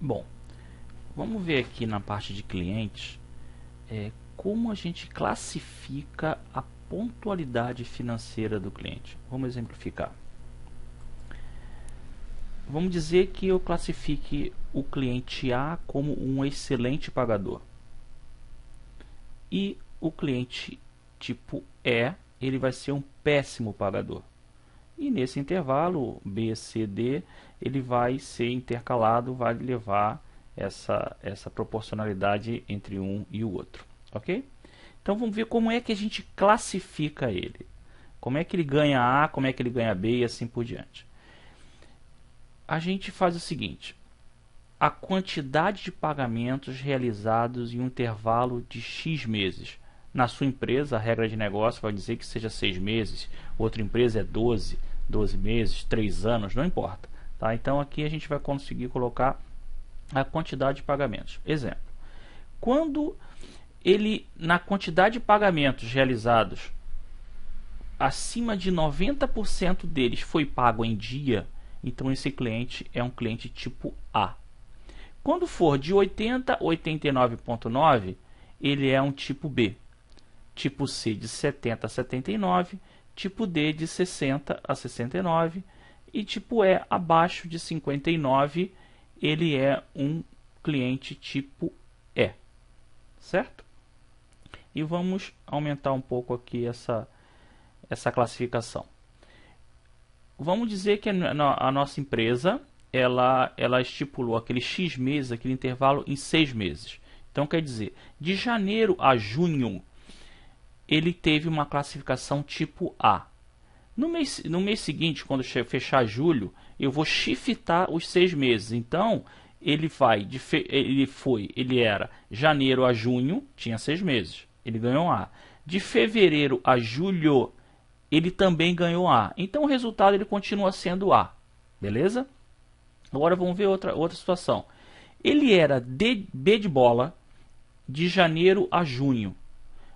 Bom, vamos ver aqui na parte de clientes como a gente classifica a pontualidade financeira do cliente. Vamos exemplificar. Vamos dizer que eu classifique o cliente A como um excelente pagador e o cliente tipo E, ele vai ser um péssimo pagador. E nesse intervalo B, C, D, ele vai ser intercalado, vai levar essa proporcionalidade entre um e o outro, ok? Então vamos ver como é que a gente classifica ele. Como é que ele ganha A, como é que ele ganha B e assim por diante. A gente faz o seguinte: a quantidade de pagamentos realizados em um intervalo de X meses. Na sua empresa, a regra de negócio vai dizer que seja 6 meses, outra empresa é 12 meses, 3 anos, não importa. Tá? Então aqui a gente vai conseguir colocar a quantidade de pagamentos. Exemplo: quando ele, na quantidade de pagamentos realizados, acima de 90% deles foi pago em dia, então esse cliente é um cliente tipo A. Quando for de 80 a 89,9, ele é um tipo B. Tipo C de 70 a 79, tipo D de 60 a 69 e tipo E abaixo de 59, ele é um cliente tipo E. Certo? E vamos aumentar um pouco aqui essa classificação. Vamos dizer que a nossa empresa ela estipulou aquele X meses, aquele intervalo em 6 meses. Então quer dizer, de janeiro a junho, ele teve uma classificação tipo A. No mês seguinte, quando fechar julho, eu vou shiftar os 6 meses. Então, ele era janeiro a junho, tinha 6 meses. Ele ganhou A. De fevereiro a julho, ele também ganhou A. Então, o resultado ele continua sendo A. Beleza? Agora vamos ver outra situação. Ele era B de bola de janeiro a junho.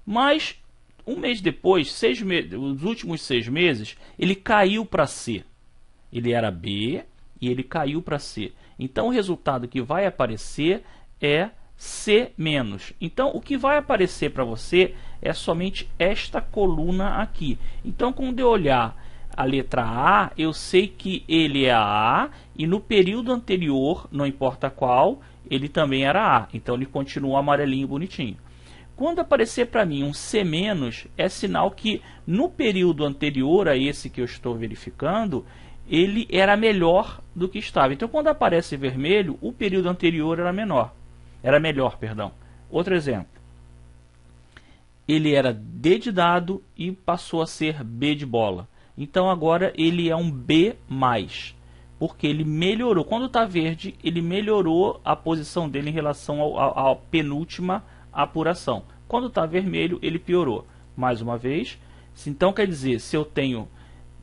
Mas um mês depois, os últimos 6 meses, ele caiu para C. Ele era B e ele caiu para C. Então o resultado que vai aparecer é C-. Então o que vai aparecer para você é somente esta coluna aqui. Então quando eu olhar a letra A, eu sei que ele é A e no período anterior, não importa qual, ele também era A. Então ele continua amarelinho bonitinho. Quando aparecer para mim um C-, é sinal que no período anterior a esse que eu estou verificando, ele era melhor do que estava. Então quando aparece vermelho, o período anterior era melhor, perdão. Outro exemplo. Ele era D de dado e passou a ser B de bola. Então agora ele é um B+, porque ele melhorou. Quando está verde, ele melhorou a posição dele em relação à penúltima apuração. Quando está vermelho, ele piorou. Mais uma vez, então quer dizer, se eu tenho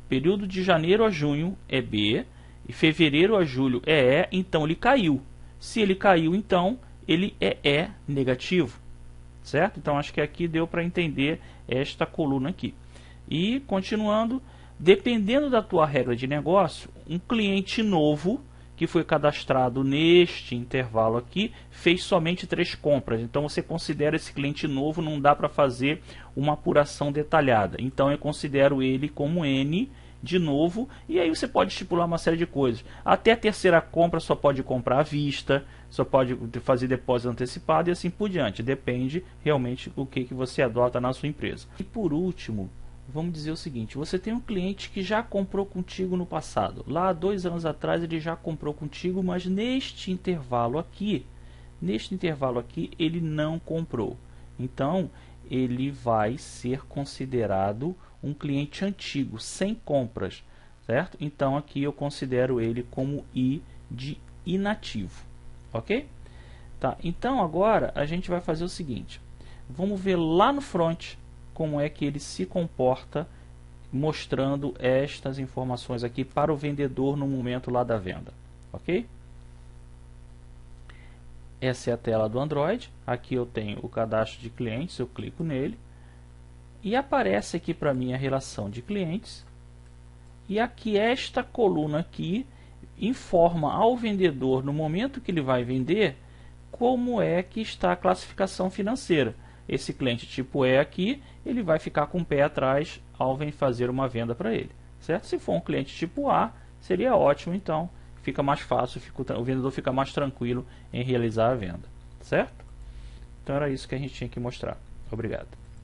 período de janeiro a junho é B, e fevereiro a julho é E, então ele caiu. Se ele caiu, então ele é E negativo. Certo? Então acho que aqui deu para entender esta coluna aqui. E continuando, dependendo da tua regra de negócio, um cliente novo que foi cadastrado neste intervalo aqui, fez somente 3 compras. Então você considera esse cliente novo, não dá para fazer uma apuração detalhada. Então eu considero ele como N de novo, e aí você pode estipular uma série de coisas. Até a terceira compra só pode comprar à vista, só pode fazer depósito antecipado e assim por diante. Depende realmente do que você adota na sua empresa. E por último, vamos dizer o seguinte: você tem um cliente que já comprou contigo no passado. Lá 2 anos atrás ele já comprou contigo, mas neste intervalo aqui ele não comprou. Então ele vai ser considerado um cliente antigo, sem compras, certo? Então aqui eu considero ele como I de inativo, ok? Tá, então agora a gente vai fazer o seguinte: vamos ver lá no front como é que ele se comporta, mostrando estas informações aqui para o vendedor no momento lá da venda, ok? Essa é a tela do Android. Aqui eu tenho o cadastro de clientes, eu clico nele e aparece aqui para mim a relação de clientes. E aqui esta coluna aqui informa ao vendedor, no momento que ele vai vender, como é que está a classificação financeira. Esse cliente tipo E aqui, ele vai ficar com o pé atrás ao fazer uma venda para ele, certo? Se for um cliente tipo A, seria ótimo, então fica mais fácil, o vendedor fica mais tranquilo em realizar a venda, certo? Então era isso que a gente tinha que mostrar. Obrigado.